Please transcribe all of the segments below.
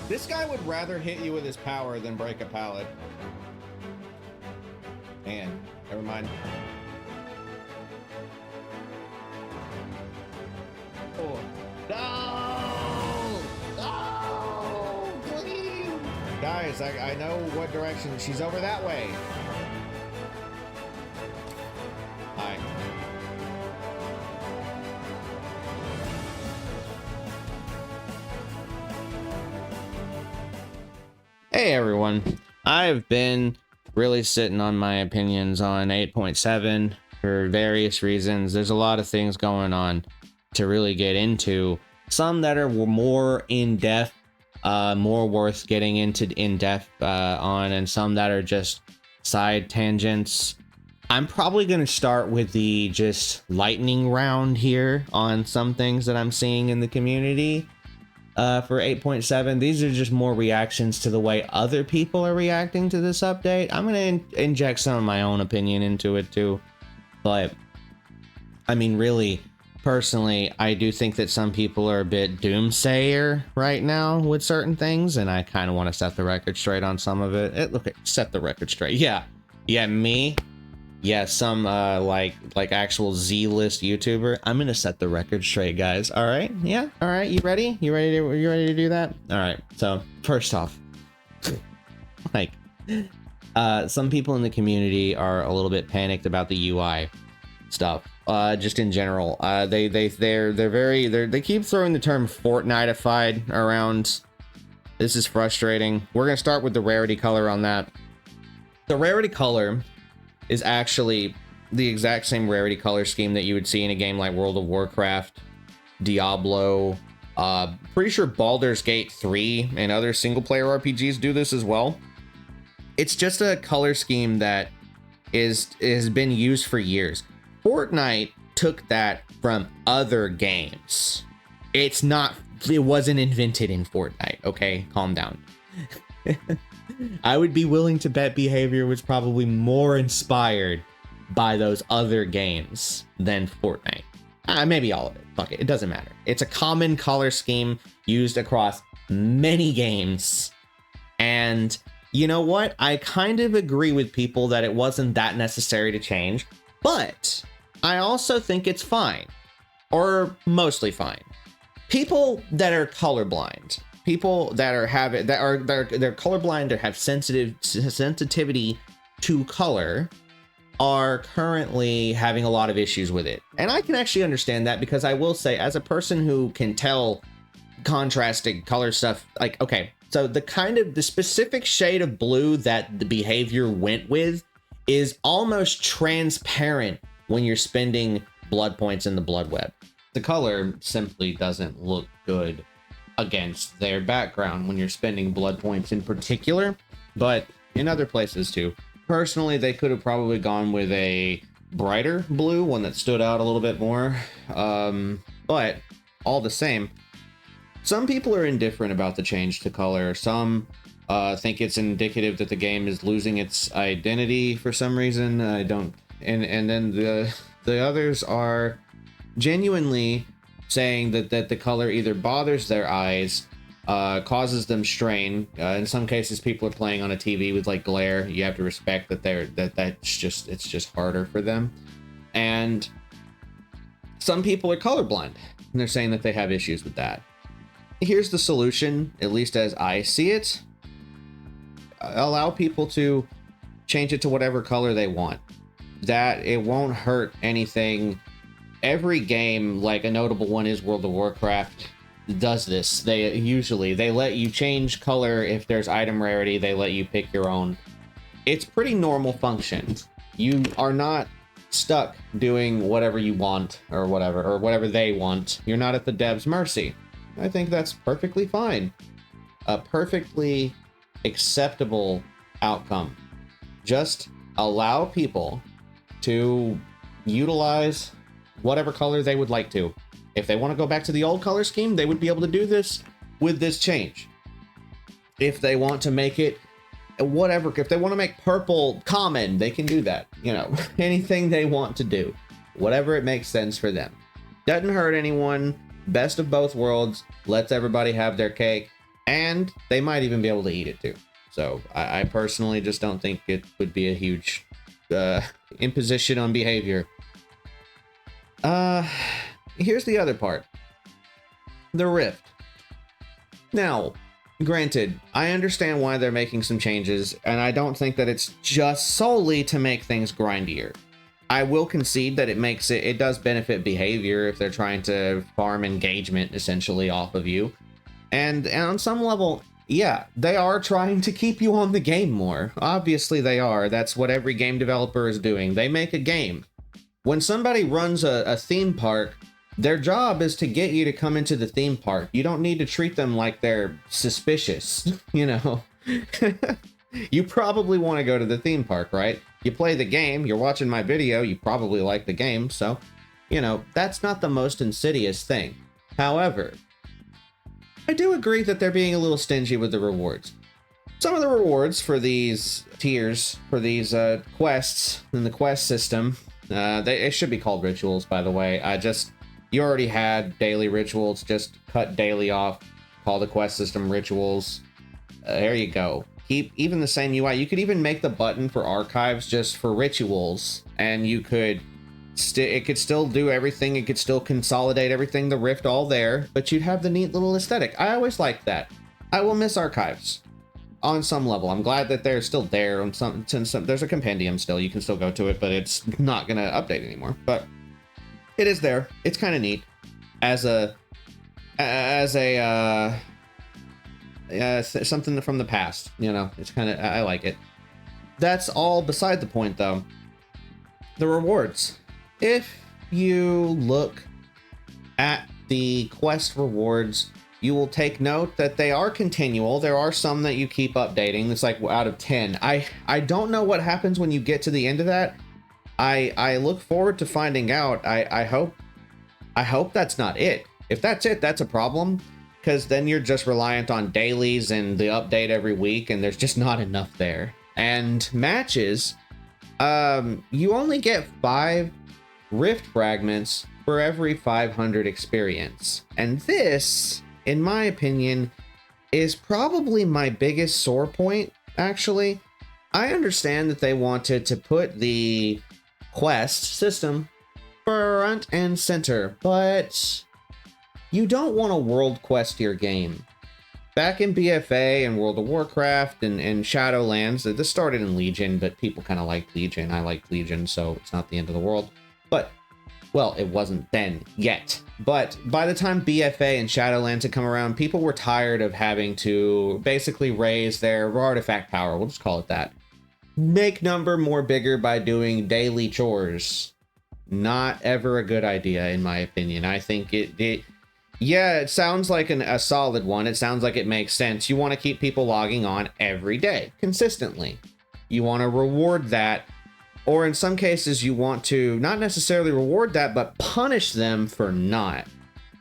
This guy would rather hit you with his power than break a pallet. Man, never mind. Oh. No! No! Please! Guys, I know what direction. She's over that way. Hi. Hey everyone. I've been really sitting on my opinions on 8.7 for various reasons. There's a lot of things going on to really get into. Some that are more in-depth, more worth getting into in-depth on, and some that are just side tangents. I'm probably going to start with the just lightning round here on some things that I'm seeing in the community. For 8.7, these are just more reactions to the way other people are reacting to this update. I'm going to inject some of my own opinion into it too. But, I mean, really, personally, I do think that some people are a bit doomsayer right now with certain things, and I kind of want to set the record straight on some of it. Look, set the record straight. Yeah, me. Yeah, some like actual Z-list YouTuber. I'm gonna set the record straight, guys. All right, yeah, all right. You ready? You ready to do that? All right. So first off, like, some people in the community are a little bit panicked about the UI stuff. Just in general, they keep throwing the term Fortnite-ified around. This is frustrating. We're gonna start with the rarity color on that. The rarity color is actually the exact same rarity color scheme that you would see in a game like World of Warcraft, Diablo, pretty sure Baldur's Gate 3 and other single player RPGs do this as well. It's just a color scheme that has been used for years. Fortnite took that from other games. It wasn't invented in Fortnite, okay? Calm down. I would be willing to bet behavior was probably more inspired by those other games than Fortnite. Maybe all of it. Fuck it. It doesn't matter. It's a common color scheme used across many games. And you know what? I kind of agree with people that it wasn't that necessary to change, but I also think it's fine, or mostly fine. People that are colorblind, people that are they're colorblind or have sensitivity to color are currently having a lot of issues with it. And I can actually understand that, because I will say, as a person who can tell contrasting color stuff, like, okay, so the specific shade of blue that the behavior went with is almost transparent when you're spending blood points in the blood web. The color simply doesn't look good against their background when you're spending blood points in particular, but in other places too. Personally, they could have probably gone with a brighter blue, one that stood out a little bit more. But all the same, some people are indifferent about the change to color. Some think it's indicative that the game is losing its identity for some reason. I don't. And then the others are genuinely saying that the color either bothers their eyes, causes them strain. In some cases, people are playing on a TV with like glare. You have to respect that it's just harder for them. And some people are colorblind, and they're saying that they have issues with that. Here's the solution, at least as I see it. Allow people to change it to whatever color they want. That it won't hurt anything. Every game, like a notable one is World of Warcraft, does this. They let you change color if there's item rarity. They let you pick your own. It's pretty normal function. You are not stuck doing whatever you want or whatever they want. You're not at the devs' mercy. I think that's perfectly fine. A perfectly acceptable outcome. Just allow people to utilize whatever color they would like to. If they want to go back to the old color scheme, they would be able to do this with this change. If they want to make it whatever, if they want to make purple common, they can do that. You know, anything they want to do, whatever it makes sense for them. Doesn't hurt anyone. Best of both worlds. Lets everybody have their cake. and they might even be able to eat it too. So I personally just don't think it would be a huge imposition on behavior. Here's the other part. The Rift. Now, granted, I understand why they're making some changes, and I don't think that it's just solely to make things grindier. I will concede that it does benefit behavior if they're trying to farm engagement essentially off of you. And on some level, yeah, they are trying to keep you on the game more. Obviously they are. That's what every game developer is doing. They make a game. When somebody runs a theme park, their job is to get you to come into the theme park. You don't need to treat them like they're suspicious, you know? You probably want to go to the theme park, right? You play the game, you're watching my video, you probably like the game, so, you know, that's not the most insidious thing. However, I do agree that they're being a little stingy with the rewards. Some of the rewards for these tiers, for these quests in the quest system, it should be called rituals, by the way. You already had daily rituals, just cut daily off, call the quest system rituals. There you go. Keep even the same UI. You could even make the button for archives just for rituals, and you could it could still do everything. It could still consolidate everything, the Rift, all there, but you'd have the neat little aesthetic. I always liked that. I will miss archives on some level. I'm glad that they're still there on some there's a compendium still. You can still go to it, but it's not going to update anymore. But it is there. It's kind of neat as something from the past, you know. It's kind of, I like it. That's all beside the point, though. The rewards. If you look at the quest rewards, you will take note that they are continual. There are some that you keep updating. It's like out of 10. I don't know what happens when you get to the end of that. I look forward to finding out. I hope that's not it. If that's it, that's a problem, because then you're just reliant on dailies and the update every week, and there's just not enough there. And matches, you only get 5 Rift fragments for every 500 experience. And this, in my opinion, is probably my biggest sore point, actually. I understand that they wanted to put the quest system front and center, but you don't want a world quest your game. Back in BFA and World of Warcraft and Shadowlands, this started in Legion, but people kind of liked Legion. I liked Legion, so it's not the end of the world. But, well, it wasn't then yet. But by the time BFA and Shadowlands had come around, people were tired of having to basically raise their artifact power. We'll just call it that. Make number more bigger by doing daily chores. Not ever a good idea, in my opinion. I think yeah, it sounds like a solid one. It sounds like it makes sense. You want to keep people logging on every day, consistently. You want to reward that, or in some cases, you want to not necessarily reward that, but punish them for not.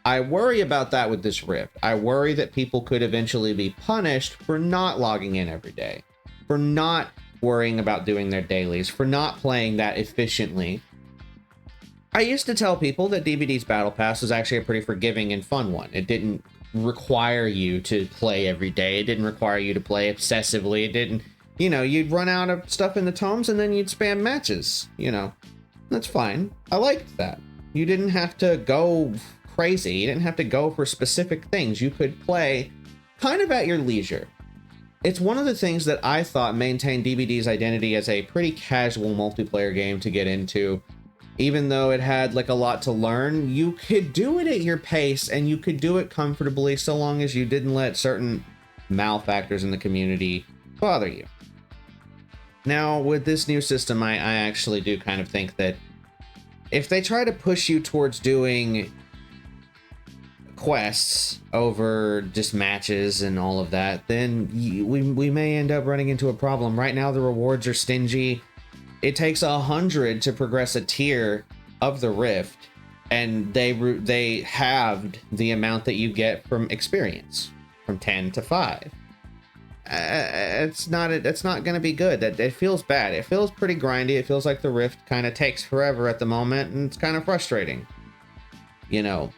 I worry about that with this Rift. I worry that people could eventually be punished for not logging in every day, for not worrying about doing their dailies, for not playing that efficiently. I used to tell people that DBD's Battle Pass was actually a pretty forgiving and fun one. It didn't require you to play every day. It didn't require you to play obsessively. It didn't, you know, you'd run out of stuff in the tomes and then you'd spam matches, you know. That's fine. I liked that. You didn't have to go crazy. You didn't have to go for specific things. You could play kind of at your leisure. It's one of the things that I thought maintained DBD's identity as a pretty casual multiplayer game to get into. Even though it had like a lot to learn, you could do it at your pace and you could do it comfortably so long as you didn't let certain malfactors in the community bother you. Now, with this new system, I actually do kind of think that if they try to push you towards doing quests over just matches and all of that, then we may end up running into a problem. Right now, the rewards are stingy. It takes 100 to progress a tier of the Rift, and they halved the amount that you get from experience, from 10 to 5. It's not going to be good. It feels bad. It feels pretty grindy. It feels like the Rift kind of takes forever at the moment, and it's kind of frustrating. You know,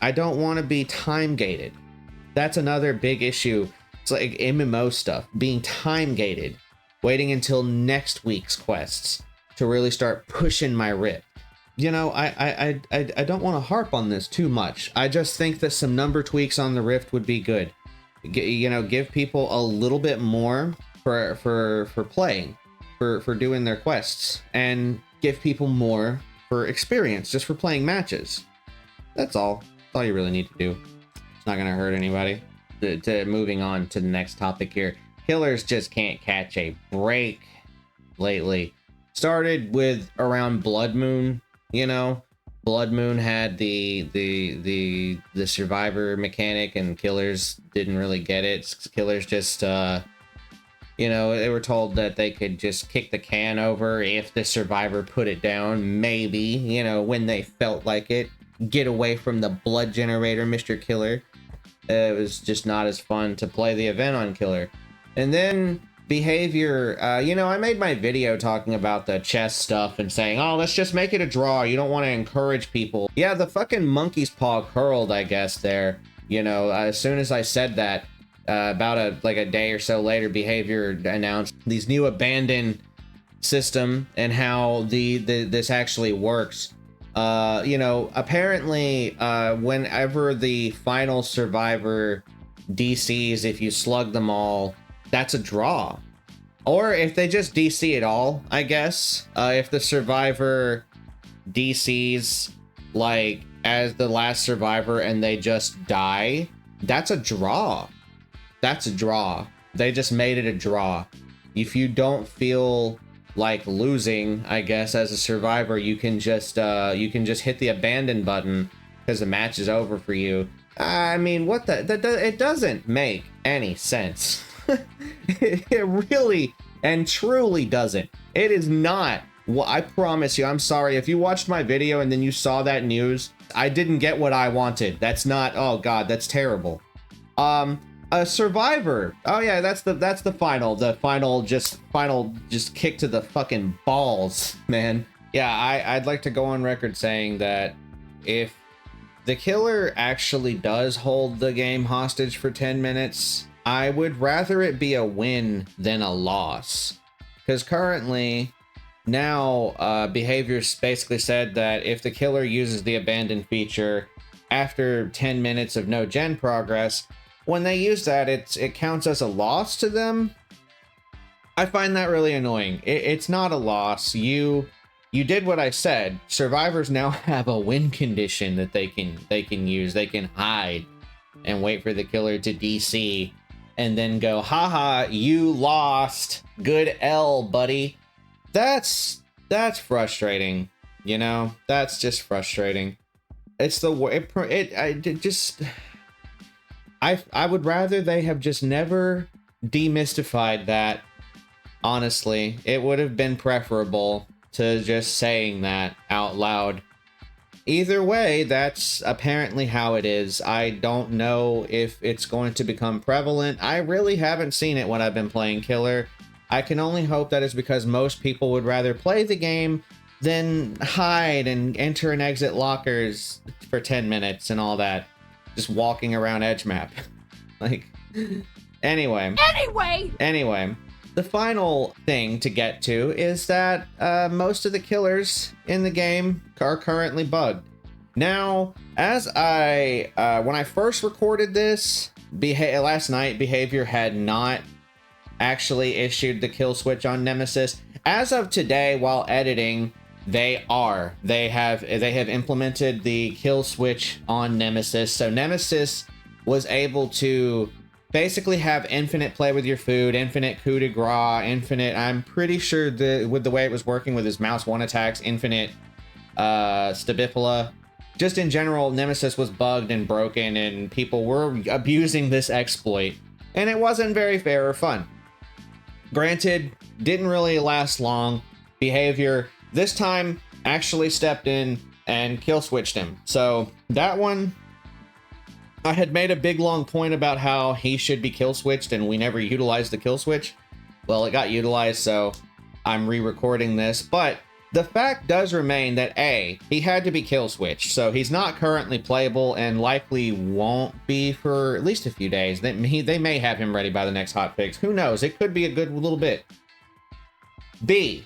I don't want to be time gated. That's another big issue. It's like MMO stuff being time gated, waiting until next week's quests to really start pushing my Rift. You know, I don't want to harp on this too much. I just think that some number tweaks on the Rift would be good. You know, give people a little bit more for playing, for doing their quests, and give people more for experience, just for playing matches. That's all. That's all you really need to do. It's not gonna hurt anybody. Moving on to the next topic here. Killers just can't catch a break lately. Started with around Blood Moon, you know. Blood Moon had the survivor mechanic, and killers didn't really get it. Killers just you know, they were told that they could just kick the can over if the survivor put it down, maybe, you know, when they felt like it. Get away from the blood generator, Mr. Killer. It was just not as fun to play the event on Killer. And then behavior, you know, I made my video talking about the chess stuff and saying, oh, let's just make it a draw. You don't want to encourage people. Yeah, the fucking monkey's paw curled, I guess, there. You know, as soon as I said that, about a day or so later, behavior announced these new abandon system and how this actually works. You know, apparently, whenever the final survivor DCs, if you slug them all, that's a draw. Or if they just DC it all, I guess. If the survivor DCs, like, as the last survivor and they just die, that's a draw. That's a draw. They just made it a draw. If you don't feel like losing, I guess, as a survivor, you can just hit the abandon button because the match is over for you. I mean, what it doesn't make any sense. It really and truly doesn't. It is not. Well, I promise you, I'm sorry if you watched my video and then you saw that news. I didn't get what I wanted. That's not. Oh God, that's terrible. A survivor. Oh yeah, that's the final just kick to the fucking balls, man. Yeah, I'd like to go on record saying that if the killer actually does hold the game hostage for 10 minutes, I would rather it be a win than a loss. Because currently, now, Behaviors basically said that if the killer uses the abandoned feature after 10 minutes of no gen progress, when they use that, it counts as a loss to them. I find that really annoying. It's not a loss. You did what I said. Survivors now have a win condition that they can use. They can hide and wait for the killer to DC and then go, haha, you lost. Good L, buddy. That's frustrating. You know, that's just frustrating. It's the I would rather they have just never demystified that. Honestly, it would have been preferable to just saying that out loud. Either way, that's apparently how it is. I don't know if it's going to become prevalent. I really haven't seen it when I've been playing Killer. I can only hope that is because most people would rather play the game than hide and enter and exit lockers for 10 minutes and all that. Just walking around edge map. Like, anyway. The final thing to get to is that most of the killers in the game are currently bugged. Now, as when I first recorded this, last night, Behavior had not actually issued the kill switch on Nemesis. As of today, while editing, they have implemented the kill switch on Nemesis. So Nemesis was able to basically have infinite play with your food, infinite coup de grace, infinite, I'm pretty sure with the way it was working with his mouse one attacks, infinite Stabipula. Just in general, Nemesis was bugged and broken and people were abusing this exploit. And it wasn't very fair or fun. Granted, didn't really last long. Behavior this time actually stepped in and kill switched him. So that one, I had made a big long point about how he should be kill switched and we never utilized the kill switch. Well, it got utilized, so I'm re-recording this. But The fact does remain that A, he had to be kill switched, so he's not currently playable and likely won't be for at least a few days. They may have him ready by the next hotfix. Who knows? It could be a good little bit. B,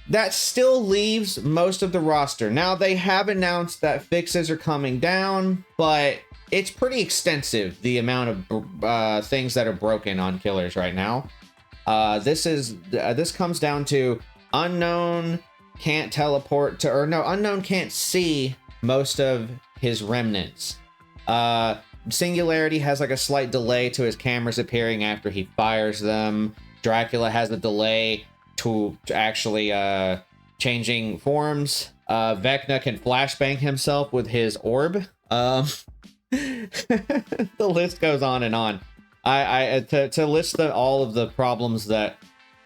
that still leaves most of the roster. Now, they have announced that fixes are coming down, but it's pretty extensive, the amount of things that are broken on killers right now. This comes down to Unknown can't teleport to, or no, Unknown can't see most of his remnants. Singularity has like a slight delay to his cameras appearing after he fires them. Dracula has a delay to actually changing forms. Vecna can flashbang himself with his orb. The list goes on and on. To list all of the problems that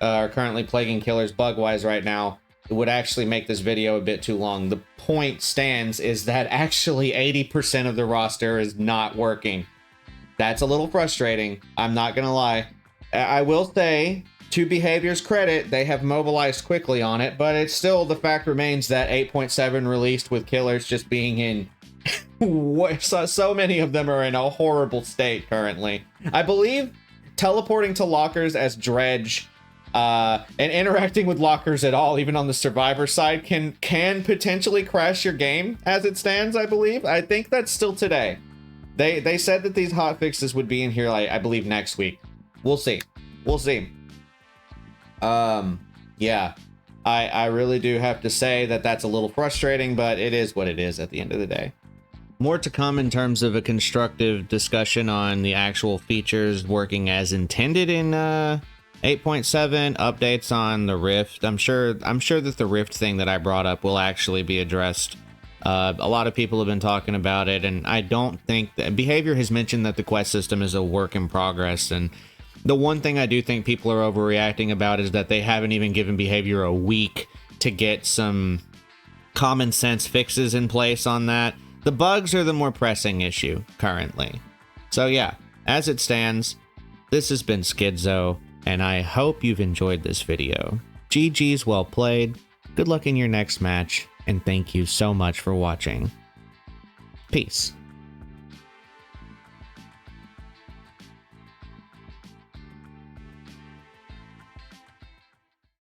are currently plaguing killers bug-wise right now, it would actually make this video a bit too long. The point stands is that actually 80% of the roster is not working. That's a little frustrating. I'm not gonna lie. I will say, to Behavior's credit, they have mobilized quickly on it, but it's still, the fact remains that 8.7 released with killers just being in so many of them are in a horrible state currently. I believe teleporting to lockers as Dredge and interacting with lockers at all, even on the survivor side, can potentially crash your game as it stands, I believe. I think that's still today. They said that these hot fixes would be in here, like, I believe next week. We'll see. We'll see. Yeah. I really do have to say that that's a little frustrating, but it is what it is at the end of the day. More to come in terms of a constructive discussion on the actual features working as intended in 8.7, updates on the Rift. I'm sure that the Rift thing that I brought up will actually be addressed. A lot of people have been talking about it, and I don't think that Behavior has mentioned that the quest system is a work in progress, and the one thing I do think people are overreacting about is that they haven't even given Behavior a week to get some common sense fixes in place on that. The bugs are the more pressing issue currently. So yeah, as it stands, this has been Skidzo, and I hope you've enjoyed this video. GG's well played, good luck in your next match, and thank you so much for watching. Peace.